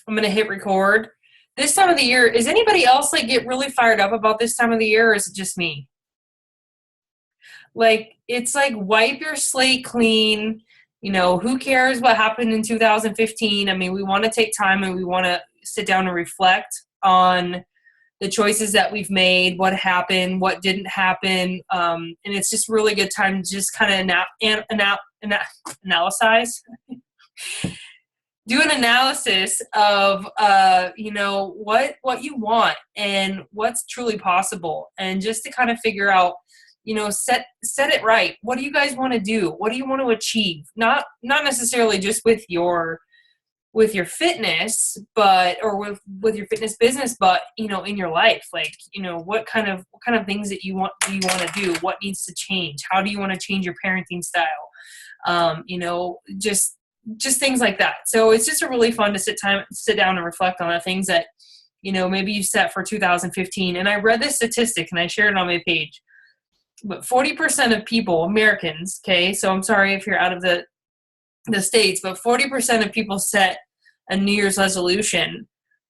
I'm going to hit record. This time of the year, is anybody else like get really fired up about this time of the year, or is it just me? Like, it's like wipe your slate clean. Who cares what happened in 2015? I mean, we want to take time and we want to sit down and reflect on the choices that we've made, what happened, what didn't happen. And it's just really good time to just kind of analyze, do an analysis of, what you want and what's truly possible. And just to kind of figure out, set it right. What do you guys want to do? What do you want to achieve? Not necessarily just with your fitness, or with your fitness business, but in your life, like, what kind of things that do you want to do? What needs to change? How do you want to change your parenting style? Just things like that. So it's just a really fun to sit down and reflect on the things that maybe you set for 2015. And I read this statistic and I shared it on my page, but 40% of people, Americans, okay, so I'm sorry if you're out of the States, but 40% of people set a New Year's resolution,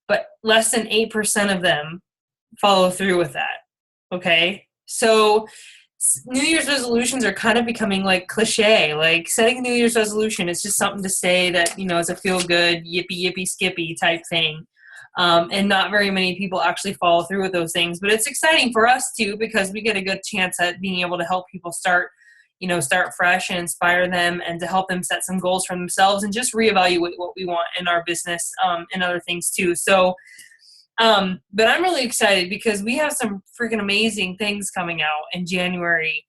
but less than 8% of them follow through with that. Okay. So New Year's resolutions are kind of becoming like cliche, like setting a New Year's resolution is just something to say that, is a feel good, yippee, yippee, skippy type thing. And not very many people actually follow through with those things, but it's exciting for us too, because we get a good chance at being able to help people start fresh and inspire them, and to help them set some goals for themselves and just reevaluate what we want in our business, and other things too. So, but I'm really excited because we have some freaking amazing things coming out in January,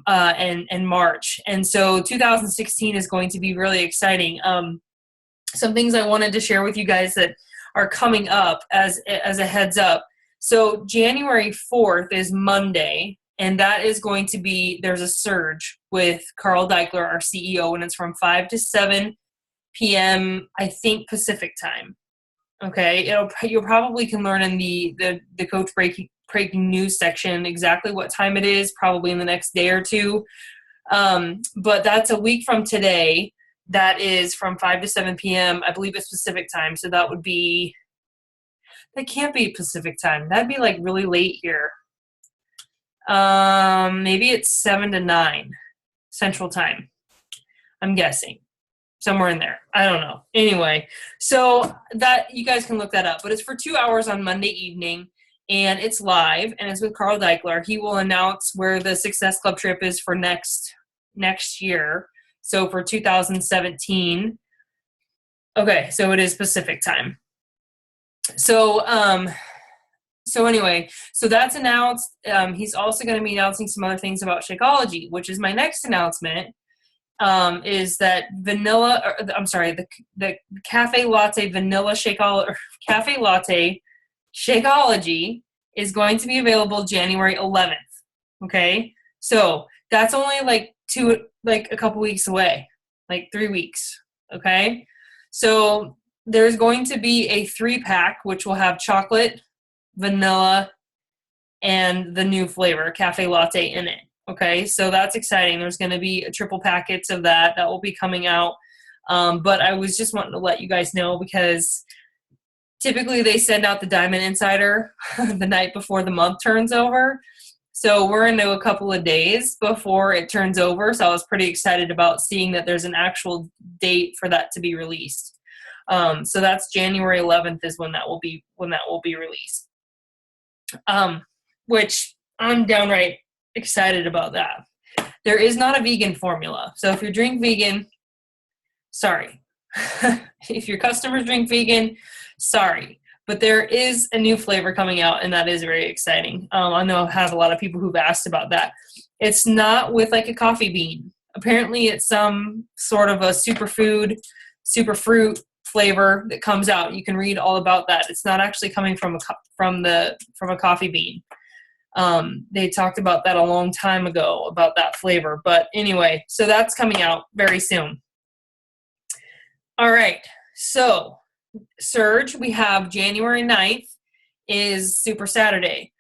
and March. And so 2016 is going to be really exciting. Some things I wanted to share with you guys that are coming up as a heads up. So January 4th is Monday, and that is going to be, there's a surge with Carl Deichler, our CEO, and it's from 5 to 7 p.m., I think, Pacific time. Okay, you probably can learn in the Coach Breaking News section exactly what time it is, probably in the next day or two. But that's a week from today. That is from 5 to 7 p.m. I believe it's Pacific time. So that can't be Pacific time. That'd be like really late here. Maybe it's 7 to 9 Central time. I'm guessing. Somewhere in there. I don't know. Anyway, so that you guys can look that up. But it's for 2 hours on Monday evening, and it's live, and it's with Carl Deichler. He will announce where the Success Club trip is for next year. So for 2017. Okay, so it is Pacific time. So anyway, so that's announced. He's also going to be announcing some other things about Shakeology, which is my next announcement. Is that the cafe latte vanilla cafe latte Shakeology is going to be available January 11th. Okay, so that's only like a couple weeks away, like 3 weeks. Okay, so there's going to be a 3-pack, which will have chocolate, vanilla, and the new flavor, cafe latte, in it. Okay, so that's exciting. There's going to be triple packets of that will be coming out. But I was just wanting to let you guys know, because typically they send out the Diamond Insider the night before the month turns over. So we're into a couple of days before it turns over. So I was pretty excited about seeing that there's an actual date for that to be released. So that's January 11th is when that will be released. Which I'm downright excited about that. There is not a vegan formula. So if you drink vegan, sorry. If your customers drink vegan, sorry. But there is a new flavor coming out, and that is very exciting. I know I have a lot of people who've asked about that. It's not with like a coffee bean. Apparently it's some sort of a superfood, superfruit flavor that comes out. You can read all about that. It's not actually coming from a coffee bean. They talked about that a long time ago, about that flavor. But anyway, so that's coming out very soon. All right. So Surge, we have January 9th is Super Saturday.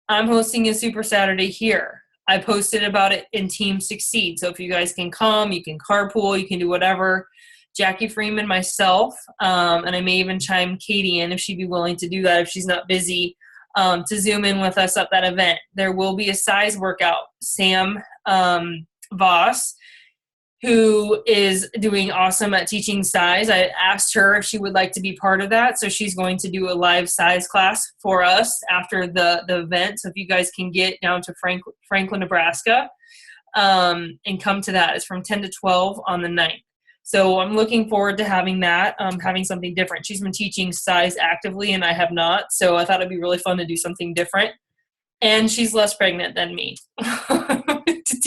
I'm hosting a Super Saturday here. I posted about it in Team Succeed. So if you guys can come, you can carpool, you can do whatever. Jackie Freeman, myself, and I may even chime Katey in if she'd be willing to do that if she's not busy, to Zoom in with us at that event. There will be a size workout. Sam Voss, who is doing awesome at teaching size. I asked her if she would like to be part of that, so she's going to do a live size class for us after the event. So if you guys can get down to Franklin, Nebraska, and come to that. It's from 10 to 12 on the 9th. So I'm looking forward to having that, having something different. She's been teaching size actively, and I have not, so I thought it'd be really fun to do something different. And she's less pregnant than me to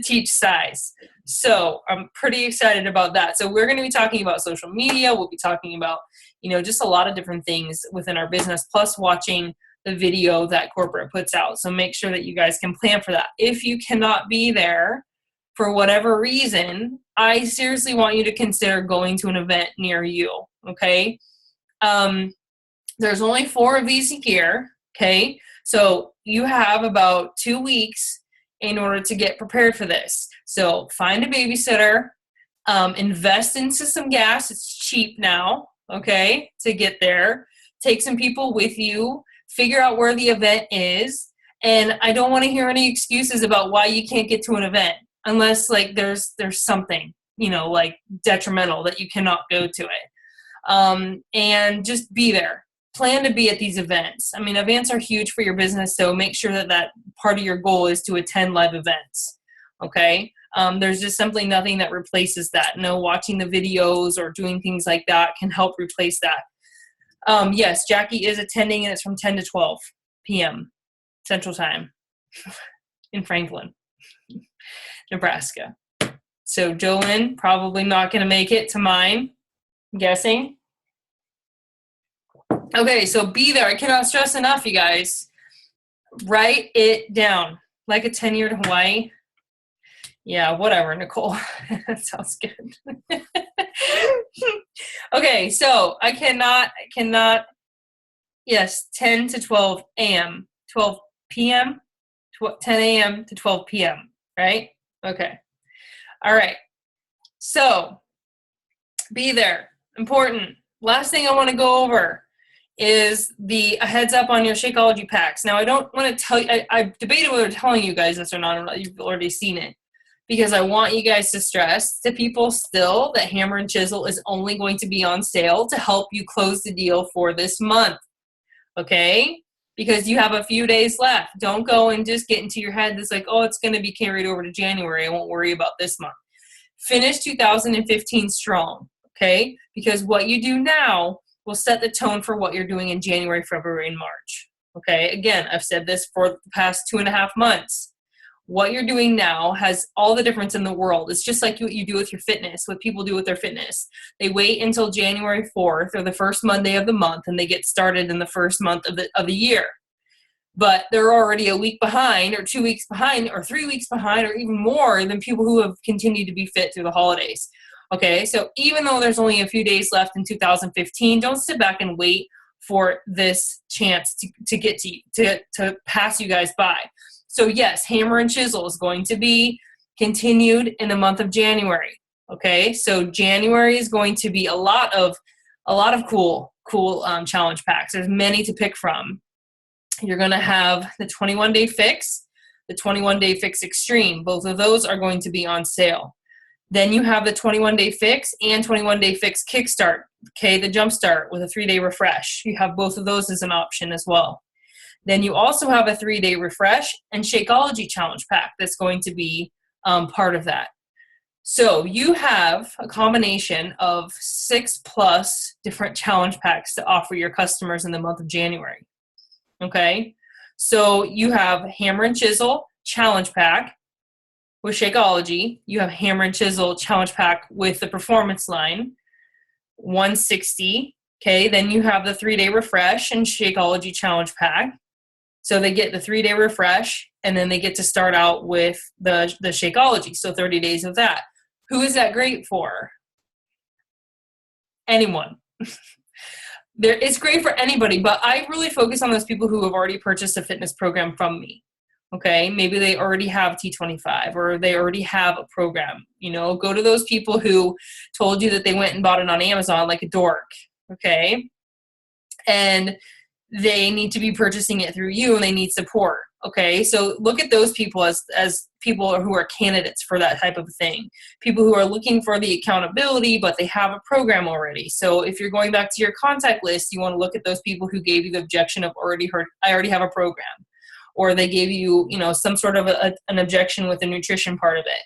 teach size. So I'm pretty excited about that. So we're going to be talking about social media. We'll be talking about, just a lot of different things within our business, plus watching the video that corporate puts out. So make sure that you guys can plan for that. If you cannot be there for whatever reason, I seriously want you to consider going to an event near you. Okay. There's only 4 of these a year. Okay. So you have about 2 weeks in order to get prepared for this. So find a babysitter, invest into some gas. It's cheap now, okay, to get there. Take some people with you, figure out where the event is. And I don't want to hear any excuses about why you can't get to an event unless there's something, detrimental that you cannot go to it. And just be there. Plan to be at these events. I mean, events are huge for your business, so make sure that part of your goal is to attend live events, okay? There's just simply nothing that replaces that. No, watching the videos or doing things like that can help replace that. Yes, Jackie is attending, and it's from 10 to 12 p.m. Central Time in Franklin, Nebraska. So Jolyn, probably not going to make it to mine, I'm guessing. Okay, so be there. I cannot stress enough, you guys. Write it down. Like a 10-year to Hawaii. Yeah, whatever, Nicole. That sounds good. Okay, so I cannot, yes, 10 to 12 a.m., 12 p.m., 10 a.m. to 12 p.m., right? Okay. All right. So be there. Important. Last thing I want to go over is a heads up on your Shakeology packs. Now, I don't want to tell you, I debated whether telling you guys this or not. You've already seen it, because I want you guys to stress to people still that Hammer and Chisel is only going to be on sale to help you close the deal for this month, okay? Because you have a few days left. Don't go and just get into your head that's like, oh, it's going to be carried over to January. I won't worry about this month. Finish 2015 strong, okay? Because what you do now will set the tone for what you're doing in January, February, and March. Okay, again, I've said this for the past 2.5 months. What you're doing now has all the difference in the world. It's just like what you do with your fitness, what people do with their fitness. They wait until January 4th or the first Monday of the month, and they get started in the first month of the year. But they're already a week behind, or 2 weeks behind, or 3 weeks behind, or even more than people who have continued to be fit through the holidays. Okay, so even though there's only a few days left in 2015, don't sit back and wait for this chance to get to pass you guys by. So yes, Hammer and Chisel is going to be continued in the month of January. Okay, so January is going to be a lot of cool challenge packs. There's many to pick from. You're going to have the 21-day fix, the 21-day fix extreme. Both of those are going to be on sale. Then you have the 21-day fix and 21-day fix kickstart, okay, the jumpstart with a 3-day refresh. You have both of those as an option as well. Then you also have a 3-day refresh and Shakeology challenge pack that's going to be part of that. So you have a combination of 6+ different challenge packs to offer your customers in the month of January, okay? So you have Hammer and Chisel challenge pack with Shakeology. You have Hammer and Chisel challenge pack with the performance line, $160. Okay, then you have the 3-day refresh and Shakeology challenge pack. So they get the 3-day refresh, and then they get to start out with the Shakeology. So 30 days of that. Who is that great for? Anyone. It's great for anybody, but I really focus on those people who have already purchased a fitness program from me. Okay, maybe they already have T25 or they already have a program. Go to those people who told you that they went and bought it on Amazon like a dork. Okay, and they need to be purchasing it through you and they need support. Okay, so look at those people as people who are candidates for that type of thing. People who are looking for the accountability, but they have a program already. So if you're going back to your contact list, you want to look at those people who gave you the objection of I already have a program. Or they gave you, some sort of an objection with the nutrition part of it.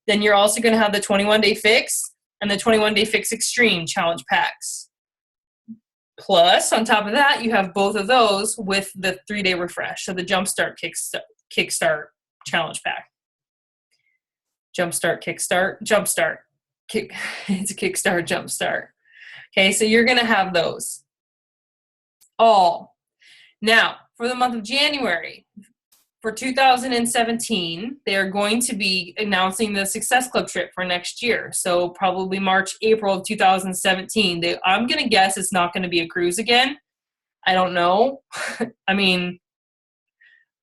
Then you're also going to have the 21-day fix and the 21-day fix extreme challenge packs. Plus, on top of that, you have both of those with the 3-day refresh. So the Jumpstart Kickstart challenge pack. It's a Kickstart Jumpstart. Okay, so you're going to have those all. Now, for the month of January, for 2017, they are going to be announcing the Success Club trip for next year. So probably March, April of 2017. I'm going to guess it's not going to be a cruise again. I don't know. Maybe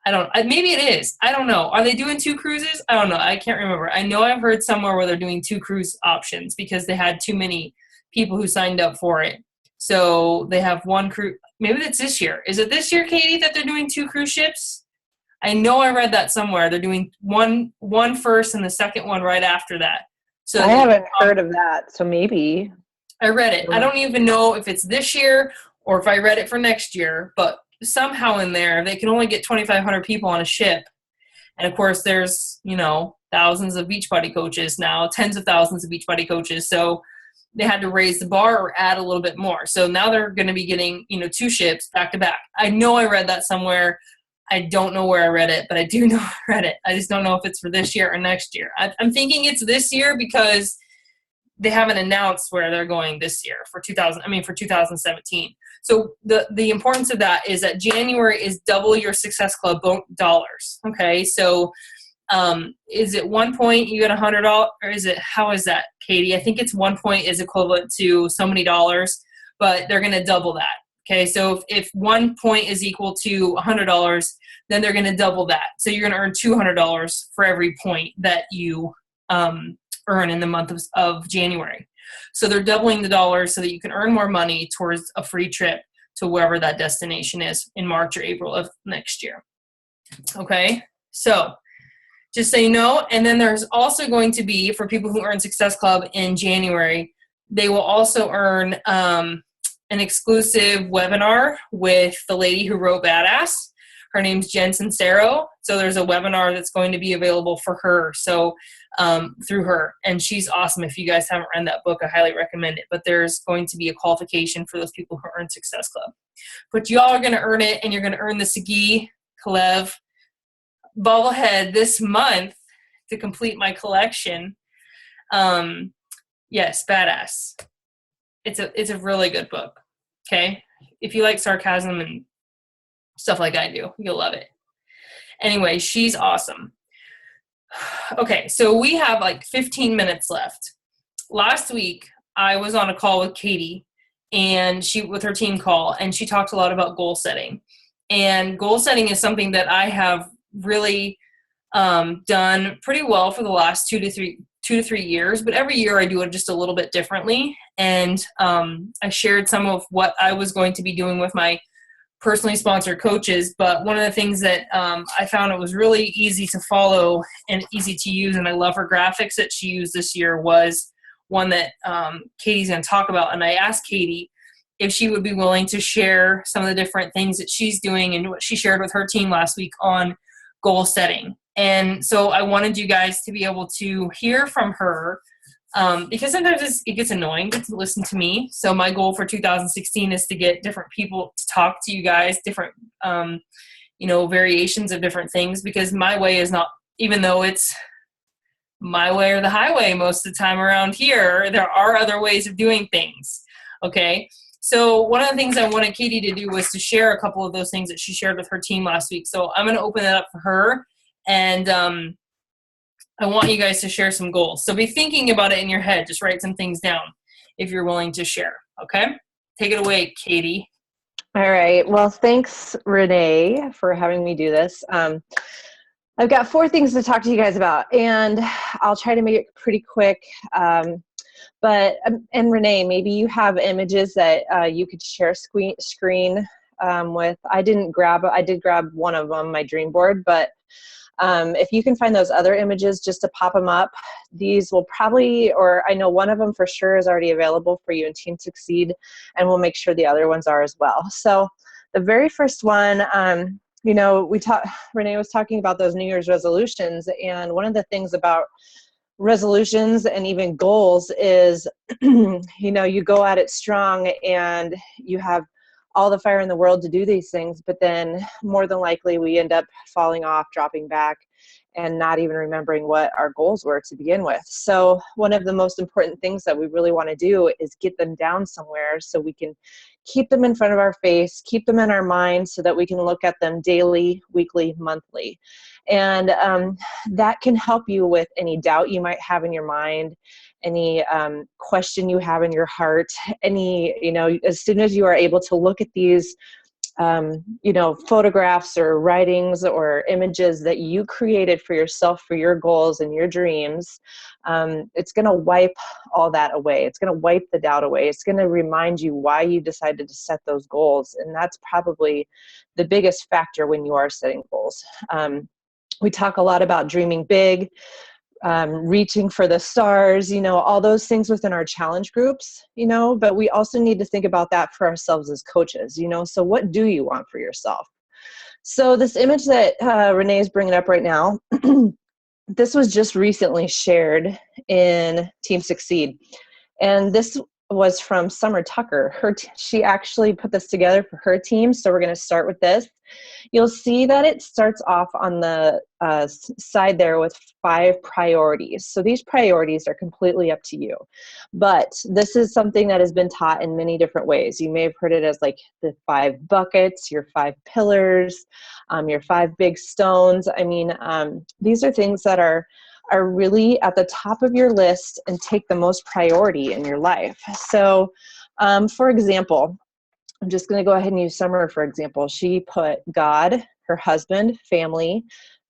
it is. I don't know. Are they doing 2 cruises? I don't know. I can't remember. I know I've heard somewhere where they're doing 2 cruise options because they had too many people who signed up for it. So they have 1 cruise. Maybe that's this year. Is it this year, Katey, that they're doing 2 cruise ships? I know I read that somewhere. They're doing one first and the second one right after that. So I haven't heard of that, so maybe. I read it. I don't even know if it's this year or if I read it for next year, but somehow in there, they can only get 2,500 people on a ship. And of course, there's, thousands of Beachbody coaches now, tens of thousands of Beachbody coaches. So they had to raise the bar or add a little bit more. So now they're going to be getting, 2 ships back to back. I know I read that somewhere. I don't know where I read it, but I do know I read it. I just don't know if it's for this year or next year. I'm thinking it's this year because they haven't announced where they're going this year for 2017. So the importance of that is that January is double your Success Club dollars. Okay, so is it 1 point you get $100, or how is that, Katey? I think it's 1 point is equivalent to so many dollars, but they're going to double that. Okay, so if 1 point is equal to $100, then they're going to double that. So you're going to earn $200 for every point that you earn in the month of January. So they're doubling the dollars so that you can earn more money towards a free trip to wherever that destination is in March or April of next year. Okay, so just so you know, and then there's also going to be, for people who earn Success Club in January, they will also earn an exclusive webinar with the lady who wrote Badass. Her name's Jen Sincero. So there's a webinar that's going to be available for her. So through her, and she's awesome. If you guys haven't read that book, I highly recommend it. But there's going to be a qualification for those people who earn Success Club. But y'all are going to earn it, and you're going to earn the Sagi Kalev bobblehead this month to complete my collection. Yes, Badass. It's a really good book. Okay, if you like sarcasm and stuff like I do, you'll love it. Anyway, she's awesome. Okay, so we have like 15 minutes left. Last week, I was on a call with Katey, and with her team call, and she talked a lot about goal setting. And goal setting is something that I have really done pretty well for the last 2 to 3 years, but every year I do it just a little bit differently. And I shared some of what I was going to be doing with my personally sponsored coaches. But one of the things that I found it was really easy to follow and easy to use, and I love her graphics that she used this year, was one that Katey's going to talk about. And I asked Katey if she would be willing to share some of the different things that she's doing and what she shared with her team last week on goal setting. And so I wanted you guys to be able to hear from her because sometimes it gets annoying to listen to me. So my goal for 2016 is to get different people to talk to you guys, different, variations of different things, because my way is not, even though it's my way or the highway most of the time around here, there are other ways of doing things. Okay. So one of the things I wanted Katey to do was to share a couple of those things that she shared with her team last week. So I'm going to open it up for her, and I want you guys to share some goals. So be thinking about it in your head. Just write some things down if you're willing to share. Okay? Take it away, Katey. All right. Well, thanks, Renee, for having me do this. I've got 4 things to talk to you guys about, and I'll try to make it pretty quick. And Renee, maybe you have images that you could share screen with. I did grab one of them, my dream board, but if you can find those other images just to pop them up, these will probably, or I know one of them for sure is already available for you in Team Succeed, and we'll make sure the other ones are as well. So the very first one, Renee was talking about those New Year's resolutions, and one of the things about resolutions and even goals is, you go at it strong and you have all the fire in the world to do these things, but then more than likely we end up falling off, dropping back, and not even remembering what our goals were to begin with. So one of the most important things that we really want to do is get them down somewhere so we can keep them in front of our face, keep them in our mind so that we can look at them daily, weekly, monthly. And that can help you with any doubt you might have in your mind, any question you have in your heart, as soon as you are able to look at these photographs or writings or images that you created for yourself, for your goals and your dreams, it's going to wipe all that away. It's going to wipe the doubt away. It's going to remind you why you decided to set those goals. And that's probably the biggest factor when you are setting goals. We talk a lot about dreaming big, reaching for the stars, all those things within our challenge groups, but we also need to think about that for ourselves as coaches, so what do you want for yourself? So this image that Renee is bringing up right now, this was just recently shared in Team Succeed. And this was from Summer Tucker. She actually put this together for her team. So we're going to start with this. You'll see that it starts off on the side there with 5 priorities. So these priorities are completely up to you. But this is something that has been taught in many different ways. You may have heard it as like the 5 buckets, your 5 pillars, your 5 big stones. These are things that are really at the top of your list and take the most priority in your life. So, for example, I'm just going to go ahead and use Summer, for example. She put God, her husband, family,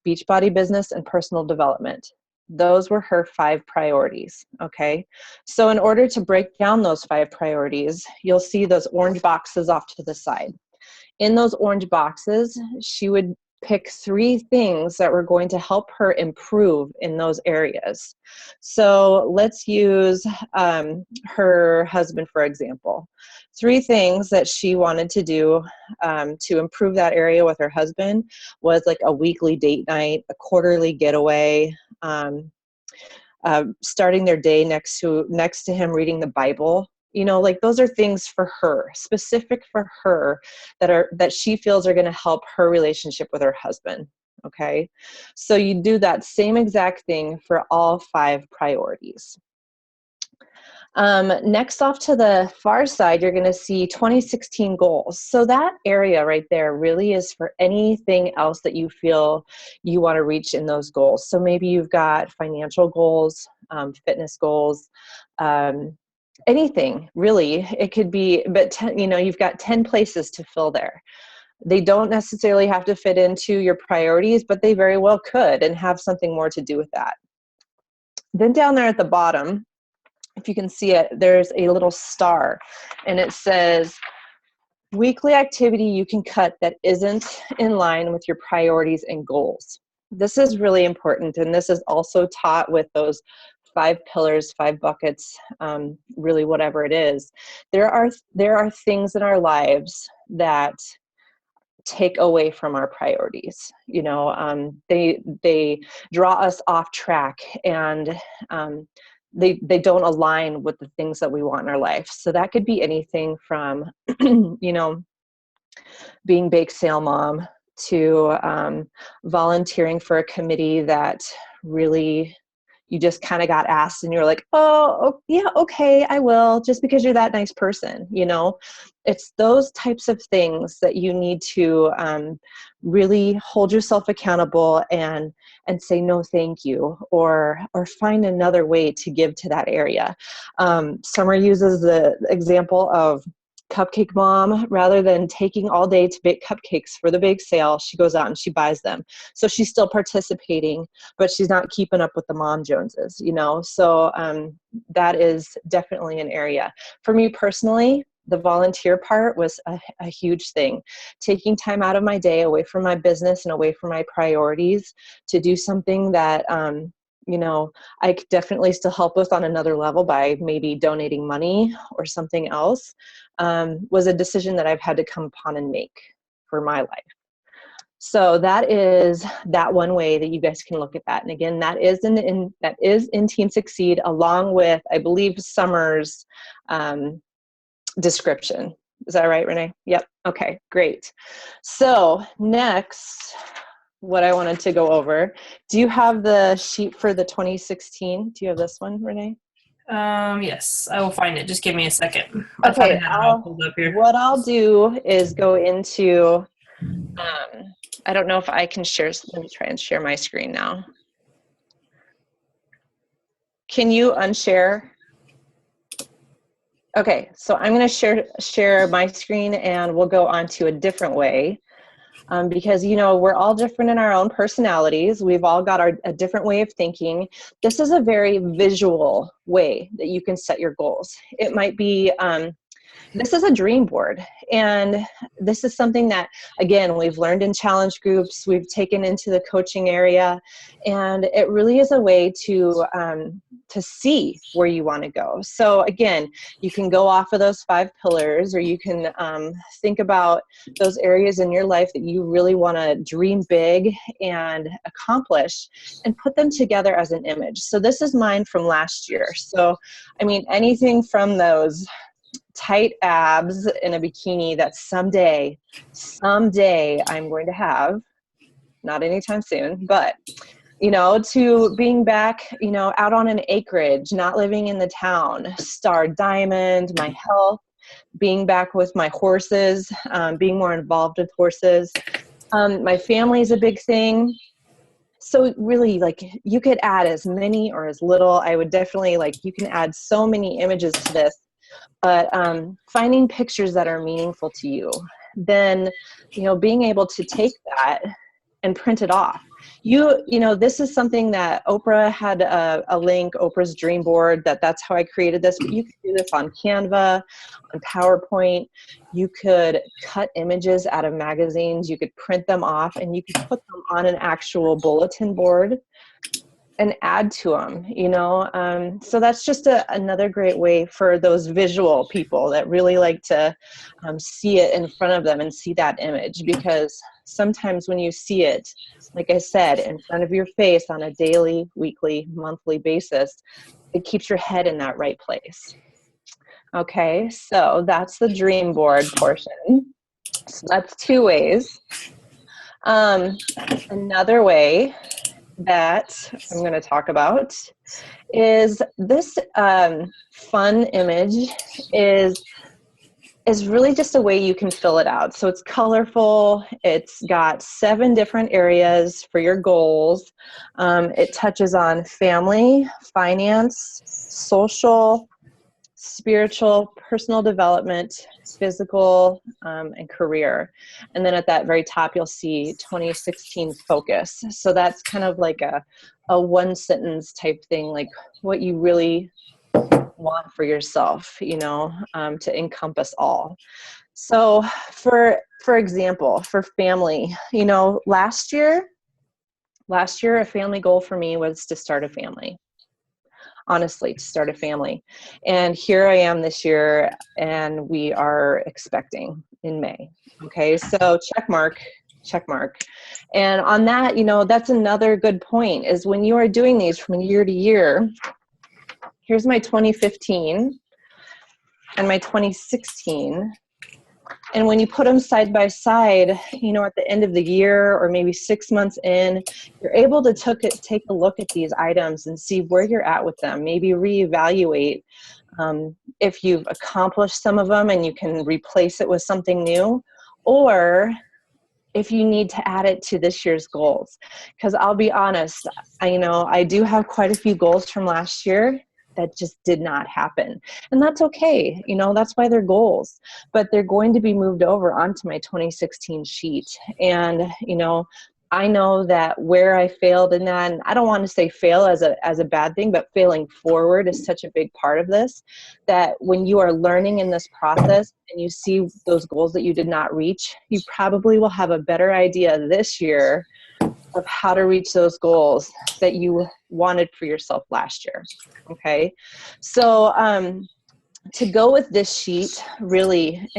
Beachbody business, and personal development. Those were her 5 priorities, okay? So in order to break down those 5 priorities, you'll see those orange boxes off to the side. In those orange boxes, she would pick 3 things that were going to help her improve in those areas. So let's use her husband, for example. 3 things that she wanted to do to improve that area with her husband was like a weekly date night, a quarterly getaway, starting their day next to him reading the Bible. Those are things for her, specific for her, that she feels are going to help her relationship with her husband. Okay. So you do that same exact thing for all 5 priorities. Next off to the far side, you're going to see 2016 goals. So that area right there really is for anything else that you feel you want to reach in those goals. So maybe you've got financial goals, fitness goals, anything really. It could be, but you've got 10 places to fill there. They don't necessarily have to fit into your priorities, but they very well could and have something more to do with that. Then down there at the bottom, if you can see it, there's a little star and it says weekly activity you can cut that isn't in line with your priorities and goals. This is really important, and this is also taught with those 5 pillars, 5 buckets, really whatever it is. There are things in our lives that take away from our priorities. They draw us off track, and they don't align with the things that we want in our life. So that could be anything from, being bake sale mom to volunteering for a committee that really you just kind of got asked and you're like, oh, yeah, okay, I will, just because you're that nice person. It's those types of things that you need to really hold yourself accountable and say, no, thank you, or find another way to give to that area. Summer uses the example of cupcake mom. Rather than taking all day to bake cupcakes for the bake sale, she goes out and she buys them. So she's still participating, but she's not keeping up with the mom Joneses, you know? So that is definitely an area. For me personally, the volunteer part was a huge thing. Taking time out of my day away from my business and away from my priorities to do something that, you know, I could definitely still help with on another level by maybe donating money or something else, was a decision that I've had to come upon and make for my life. So that is that one way that you guys can look at that. And again, that is in Team Succeed, along with, I believe, Summer's description. Is that right, Renee? Yep. Okay, great. So next, what I wanted to go over. Do you have the sheet for the 2016? Do you have this one, Renee? Yes, I will find it. Just give me a second. I thought I Okay, had it all pulled up here. what I'll do is go into, I don't know if I can share, let me try and share my screen now. Can you unshare? Okay, so I'm going to share my screen and we'll go on to a different way. Because, you know, we're all different in our own personalities. We've all got a different way of thinking. This is a very visual way that you can set your goals. It might be, this is a dream board. And this is something that, again, we've learned in challenge groups, we've taken into the coaching area, and it really is a way to see where you want to go. So again, you can go off of those 5 pillars, or you can think about those areas in your life that you really want to dream big and accomplish, and put them together as an image. So this is mine from last year. So, I mean, anything from those tight abs in a bikini that someday I'm going to have, not anytime soon, but, you know, to being back, you know, out on an acreage, not living in the town, star diamond, my health, being back with my horses, being more involved with horses. My family is a big thing. So really, like, you could add as many or as little. I would definitely, like, you can add so many images to this. But finding pictures that are meaningful to you, then, you know, being able to take that and print it off. You know, this is something that Oprah had a link, Oprah's dream board, that's how I created this. But you could do this on Canva, on PowerPoint. You could cut images out of magazines. You could print them off, and you could put them on an actual bulletin board and add to them, you know. So that's just another great way for those visual people that really like to see it in front of them and see that image, because sometimes when you see it, like I said, in front of your face on a daily, weekly, monthly basis, it keeps your head in that right place. Okay, so that's the dream board portion. So that's 2 ways. Another way that I'm going to talk about is this fun image is really just a way you can fill it out. So it's colorful. It's got 7 different areas for your goals. It touches on family, finance, social, spiritual, personal development, physical, and career. And then at that very top, you'll see 2016 focus. So that's kind of like a 1-sentence type thing, like what you really want for yourself, you know, to encompass all. So for example, for family, you know, last year, a family goal for me was to start a family. Honestly, to start a family. And here I am this year, and we are expecting in May. Okay, so check mark. And on that, you know, that's another good point, is when you are doing these from year to year, here's my 2015 and my 2016. And when you put them side by side, you know, at the end of the year or maybe 6 months in, you're able to take a look at these items and see where you're at with them. Maybe reevaluate if you've accomplished some of them and you can replace it with something new, or if you need to add it to this year's goals. Because I'll be honest, I do have quite a few goals from last year, that just did not happen. And that's okay. You know, that's why they're goals, but they're going to be moved over onto my 2016 sheet. And, you know, I know that where I failed in that, and I don't want to say fail as a bad thing, but failing forward is such a big part of this, that when you are learning in this process and you see those goals that you did not reach, you probably will have a better idea this year of how to reach those goals that you wanted for yourself last year. Okay. So, to go with this sheet, really,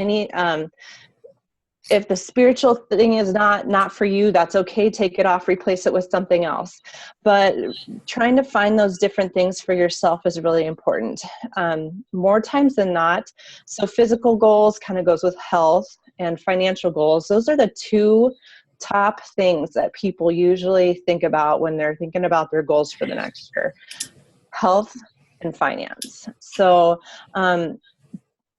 if the spiritual thing is not for you, that's okay. Take it off, replace it with something else. But trying to find those different things for yourself is really important. More times than not. So physical goals kind of goes with health, and financial goals. Those are the two top things that people usually think about when they're thinking about their goals for the next year: health and finance. So,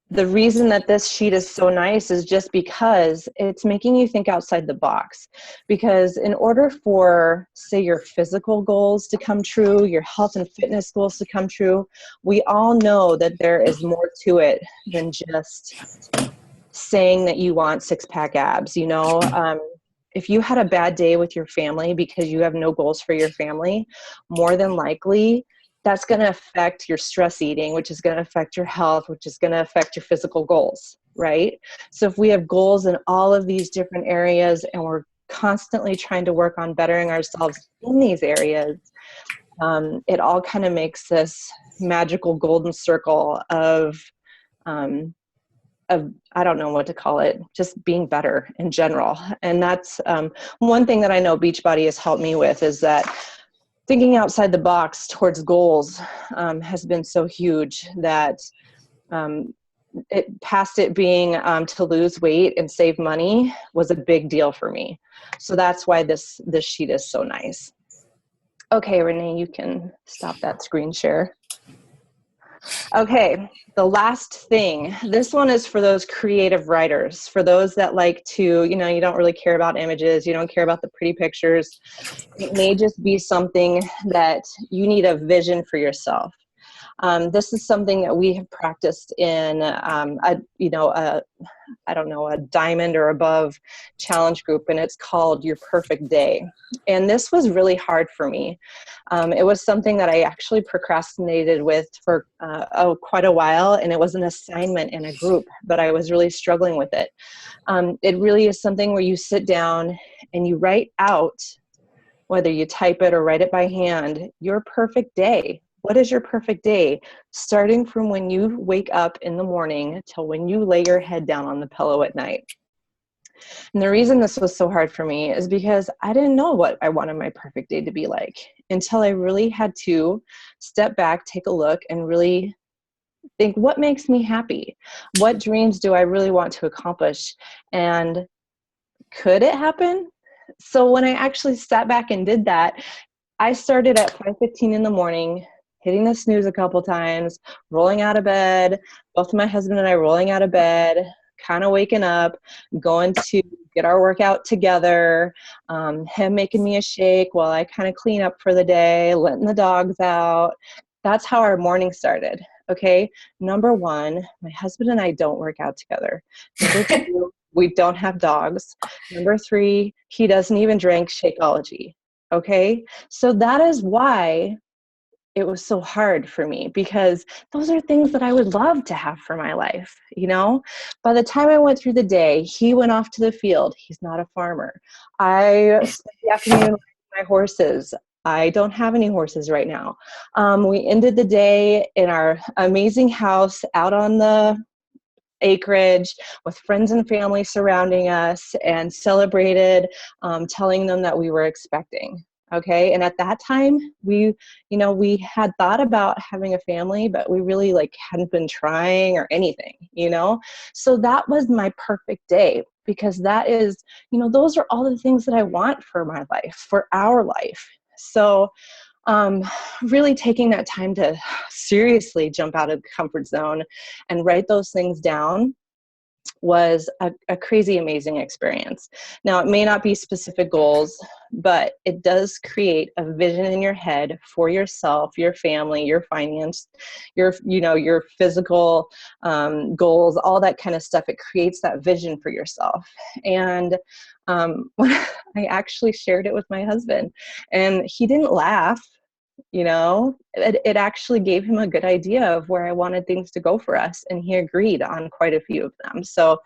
the reason that this sheet is so nice is just because it's making you think outside the box. Because in order for, say, your physical goals to come true, your health and fitness goals to come true, we all know that there is more to it than just saying that you want six-pack abs. You know, if you had a bad day with your family because you have no goals for your family, more than likely that's going to affect your stress eating, which is going to affect your health, which is going to affect your physical goals, right? So if we have goals in all of these different areas and we're constantly trying to work on bettering ourselves in these areas, it all kind of makes this magical golden circle of I don't know what to call it, just being better in general. And that's one thing that I know Beachbody has helped me with, is that thinking outside the box towards goals has been so huge that past it being to lose weight and save money was a big deal for me. So that's why this sheet is so nice. Okay, Renee, you can stop that screen share. Okay, the last thing. This one is for those creative writers, for those that like to, you know, you don't really care about images, you don't care about the pretty pictures. It may just be something that you need a vision for yourself. This is something that we have practiced in a diamond or above challenge group, and it's called Your Perfect Day. And this was really hard for me. It was something that I actually procrastinated with for quite a while, and it was an assignment in a group, but I was really struggling with it. It really is something where you sit down and you write out, whether you type it or write it by hand, your perfect day. What is your perfect day? Starting from when you wake up in the morning till when you lay your head down on the pillow at night. And the reason this was so hard for me is because I didn't know what I wanted my perfect day to be like until I really had to step back, take a look, and really think, what makes me happy? What dreams do I really want to accomplish? And could it happen? So when I actually sat back and did that, I started at 5:15 in the morning, hitting the snooze a couple times, rolling out of bed, both my husband and I rolling out of bed, kind of waking up, going to get our workout together, him making me a shake while I kind of clean up for the day, letting the dogs out. That's how our morning started. Okay. Number one, my husband and I don't work out together. Number two, we don't have dogs. Number three, he doesn't even drink Shakeology. Okay. So that is why it was so hard for me, because those are things that I would love to have for my life. You know, by the time I went through the day, he went off to the field. He's not a farmer. I spent the afternoon riding my horses. I don't have any horses right now. We ended the day in our amazing house out on the acreage with friends and family surrounding us, and celebrated, telling them that we were expecting. Okay. And at that time, we had thought about having a family, but we really hadn't been trying or anything, so that was my perfect day, because that is, those are all the things that I want for my life, for our life. So really taking that time to seriously jump out of the comfort zone and write those things down was a crazy, amazing experience. Now, it may not be specific goals, but it does create a vision in your head for yourself, your family, your finance, your physical goals, all that kind of stuff. It creates that vision for yourself. And I actually shared it with my husband, and he didn't laugh. It actually gave him a good idea of where I wanted things to go for us, and he agreed on quite a few of them. So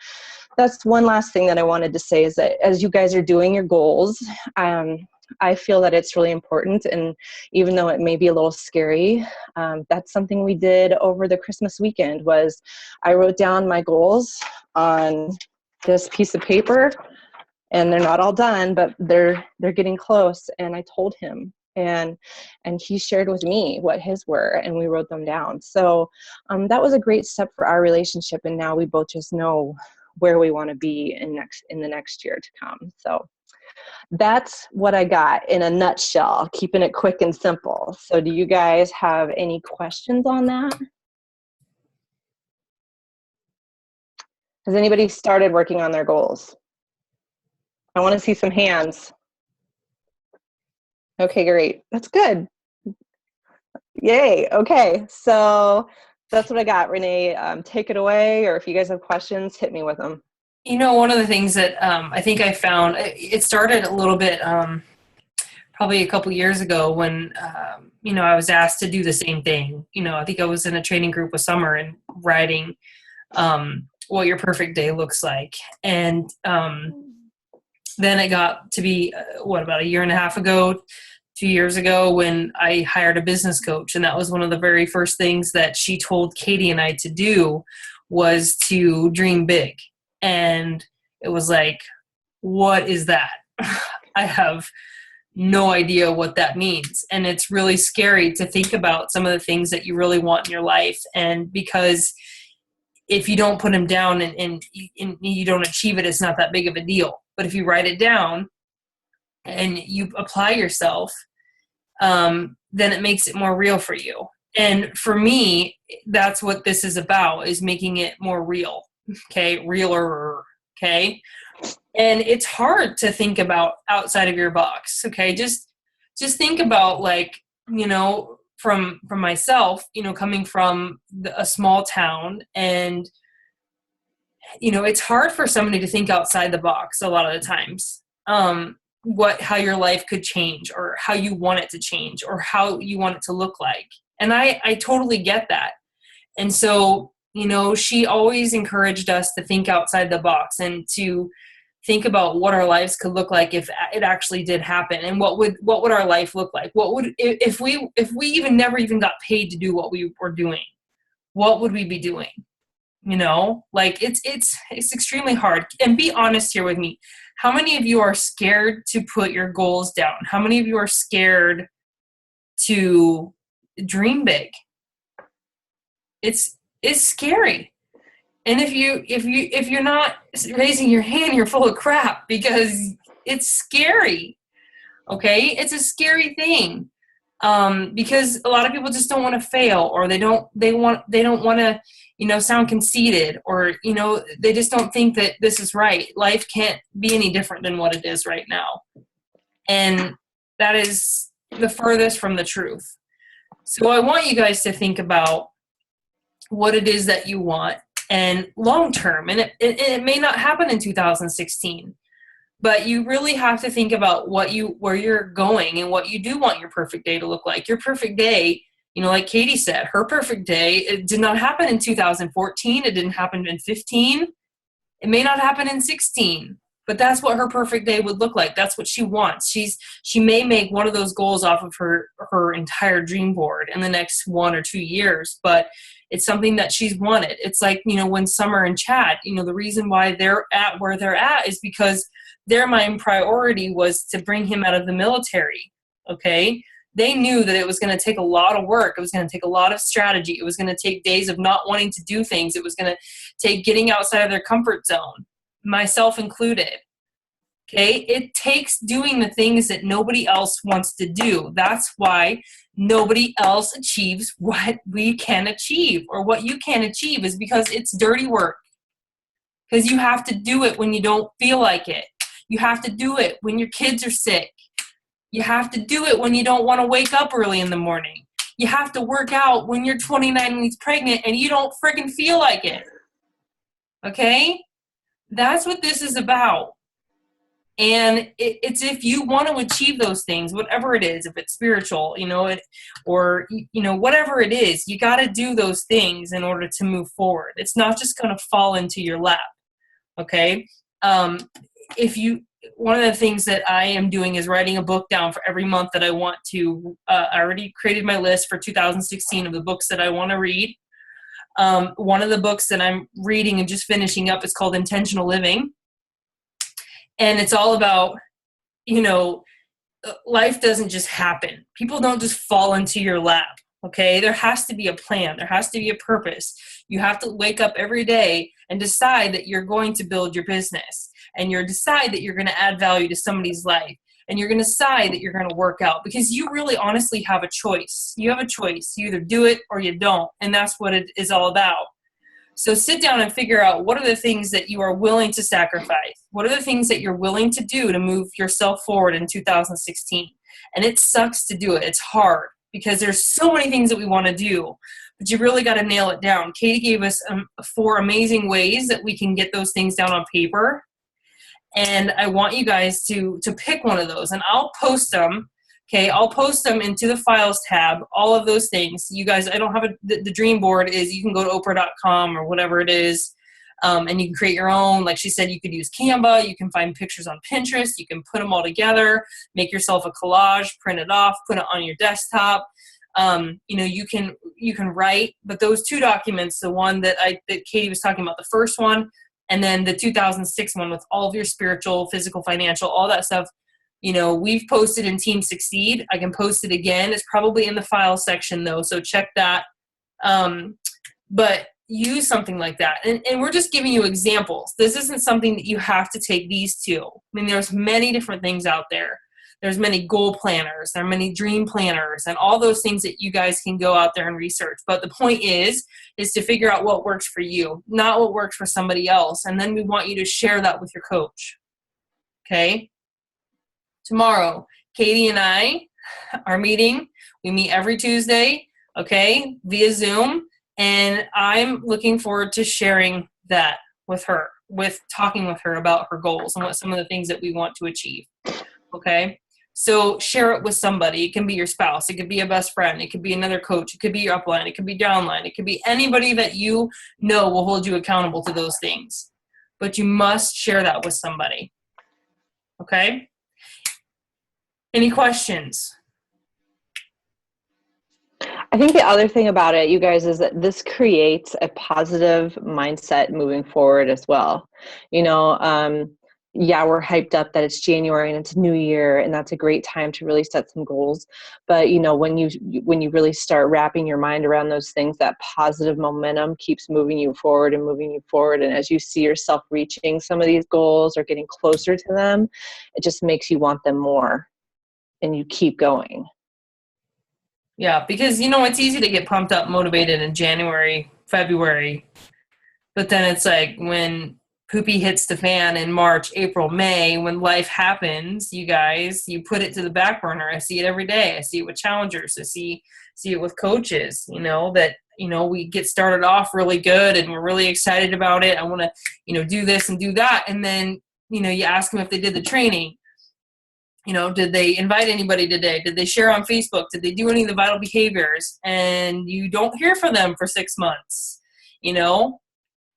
that's one last thing that I wanted to say, is that as you guys are doing your goals, I feel that it's really important. And even though it may be a little scary, that's something we did over the Christmas weekend. Was I wrote down my goals on this piece of paper, and they're not all done, but they're getting close. And I told him, and he shared with me what his were, and we wrote them down. So that was a great step for our relationship. And now we both just know where we want to be in the next year to come. So that's what I got in a nutshell, keeping it quick and simple. So do you guys have any questions on that? Has anybody started working on their goals? I want to see some hands. Okay, great. That's good. Yay. Okay. So that's what I got. Renee, take it away. Or if you guys have questions, hit me with them. One of the things that I think I found, it started a little bit probably a couple years ago when, I was asked to do the same thing. I think I was in a training group with Summer and writing what your perfect day looks like. And then it got to be, about a year and a half ago, 2 years ago, when I hired a business coach. And that was one of the very first things that she told Katey and I to do, was to dream big. And it was like, what is that? I have no idea what that means. And it's really scary to think about some of the things that you really want in your life. And because if you don't put them down and you don't achieve it, it's not that big of a deal. But if you write it down and you apply yourself, then it makes it more real for you. And for me, that's what this is about, is making it more real. Okay. Realer. Okay. And it's hard to think about outside of your box. Okay. Just think about, from myself, coming from a small town, and, it's hard for somebody to think outside the box a lot of the times. How your life could change, or how you want it to change, or how you want it to look like. And I totally get that. And so, she always encouraged us to think outside the box and to think about what our lives could look like if it actually did happen. And what would our life look like? What would, if we even never even got paid to do what we were doing, what would we be doing? It's extremely hard. And be honest here with me. How many of you are scared to put your goals down? How many of you are scared to dream big? It's scary. And if you're not raising your hand, you're full of crap, because it's scary. Okay? It's a scary thing. Because a lot of people just don't want to fail, or they don't want to, sound conceited, or, they just don't think that this is right. Life can't be any different than what it is right now. And that is the furthest from the truth. So I want you guys to think about what it is that you want, and long term. And it may not happen in 2016. But you really have to think about where you're going, and what you do want your perfect day to look like. Your perfect day, like Katey said, her perfect day, it did not happen in 2014. It didn't happen in 15. It may not happen in 16. But that's what her perfect day would look like. That's what she wants. She may make one of those goals off of her entire dream board in the next 1 or 2 years, but it's something that she's wanted. It's like, when Summer and Chad, the reason why they're at where they're at is because their main priority was to bring him out of the military. Okay. They knew that it was going to take a lot of work. It was going to take a lot of strategy. It was going to take days of not wanting to do things. It was going to take getting outside of their comfort zone, myself included. Okay. It takes doing the things that nobody else wants to do. That's why nobody else achieves what we can achieve, or what you can achieve, is because it's dirty work. because you have to do it when you don't feel like it. You have to do it when your kids are sick. You have to do it when you don't want to wake up early in the morning. You have to work out when you're 29 weeks pregnant and you don't freaking feel like it. Okay? That's what this is about. And it's if you want to achieve those things, whatever it is, if it's spiritual, or whatever it is, you got to do those things in order to move forward. It's not just going to fall into your lap. Okay? One of the things that I am doing is writing a book down for every month that I want to, I already created my list for 2016 of the books that I want to read. One of the books that I'm reading and just finishing up is called Intentional Living. And it's all about, life doesn't just happen. People don't just fall into your lap. Okay, there has to be a plan. There has to be a purpose. You have to wake up every day and decide that you're going to build your business, and you decide that you're going to add value to somebody's life, and you're going to decide that you're going to work out, because you really honestly have a choice. You have a choice. You either do it or you don't, and that's what it is all about. So sit down and figure out, what are the things that you are willing to sacrifice? What are the things that you're willing to do to move yourself forward in 2016? And it sucks to do it. It's hard, because there's so many things that we want to do, but you really got to nail it down. Katey gave us 4 amazing ways that we can get those things down on paper. And I want you guys to pick one of those, and I'll post them. Okay, I'll post them into the files tab, all of those things. You guys, I don't have the dream board is, you can go to oprah.com or whatever it is, and you can create your own. Like she said, you could use Canva. You can find pictures on Pinterest. You can put them all together, make yourself a collage, print it off, put it on your desktop. You can write, but those 2 documents, the one that Katey was talking about, the first one, and then the 2006 one with all of your spiritual, physical, financial, all that stuff, we've posted in Team Succeed. I can post it again. It's probably in the file section though, so check that. But use something like that. And we're just giving you examples. This isn't something that you have to take these 2. I mean, there's many different things out there. There's many goal planners. There are many dream planners, and all those things that you guys can go out there and research. But the point is to figure out what works for you, not what works for somebody else. And then we want you to share that with your coach. Okay? Tomorrow, Katey and I are meeting. We meet every Tuesday, okay, via Zoom. And I'm looking forward to sharing that with her, talking with her about her goals and what some of the things that we want to achieve. Okay? So share it with somebody. It can be your spouse. It could be a best friend. It could be another coach. It could be your upline. It could be downline. It could be anybody that you know will hold you accountable to those things. But you must share that with somebody. Okay? Any questions? I think the other thing about it, you guys, is that this creates a positive mindset moving forward as well. Yeah, we're hyped up that it's January and it's New Year, and that's a great time to really set some goals. But when you really start wrapping your mind around those things, that positive momentum keeps moving you forward and moving you forward. And as you see yourself reaching some of these goals or getting closer to them, it just makes you want them more, and you keep going. Yeah, because it's easy to get pumped up, motivated in January, February, but then it's like when poopy hits the fan in March, April, May, when life happens, you guys, you put it to the back burner. I see it every day. I see it with challengers. I see it with coaches, that, we get started off really good and we're really excited about it. I want to, do this and do that. And then, you ask them if they did the training. Did they invite anybody today? Did they share on Facebook? Did they do any of the vital behaviors? And you don't hear from them for 6 months.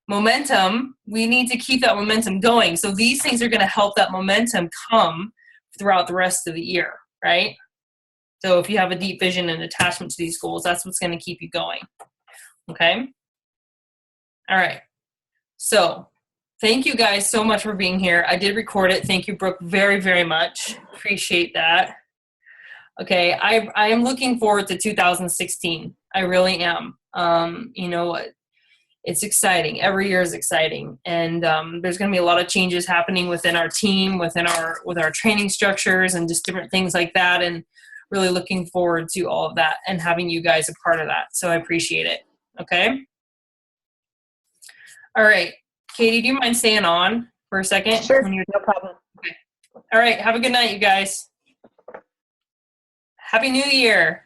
Momentum, we need to keep that momentum going. So these things are going to help that momentum come throughout the rest of the year, right? So if you have a deep vision and attachment to these goals, that's what's going to keep you going. Okay? All right. So thank you guys so much for being here. I did record it. Thank you, Brooke, very, very much. Appreciate that. Okay, I am looking forward to 2016. I really am. It's exciting. Every year is exciting. And there's going to be a lot of changes happening within our team, with our training structures and just different things like that. And really looking forward to all of that and having you guys a part of that. So I appreciate it. Okay. All right. Katey, do you mind staying on for a second? Sure, no problem. Okay. All right. Have a good night, you guys. Happy New Year.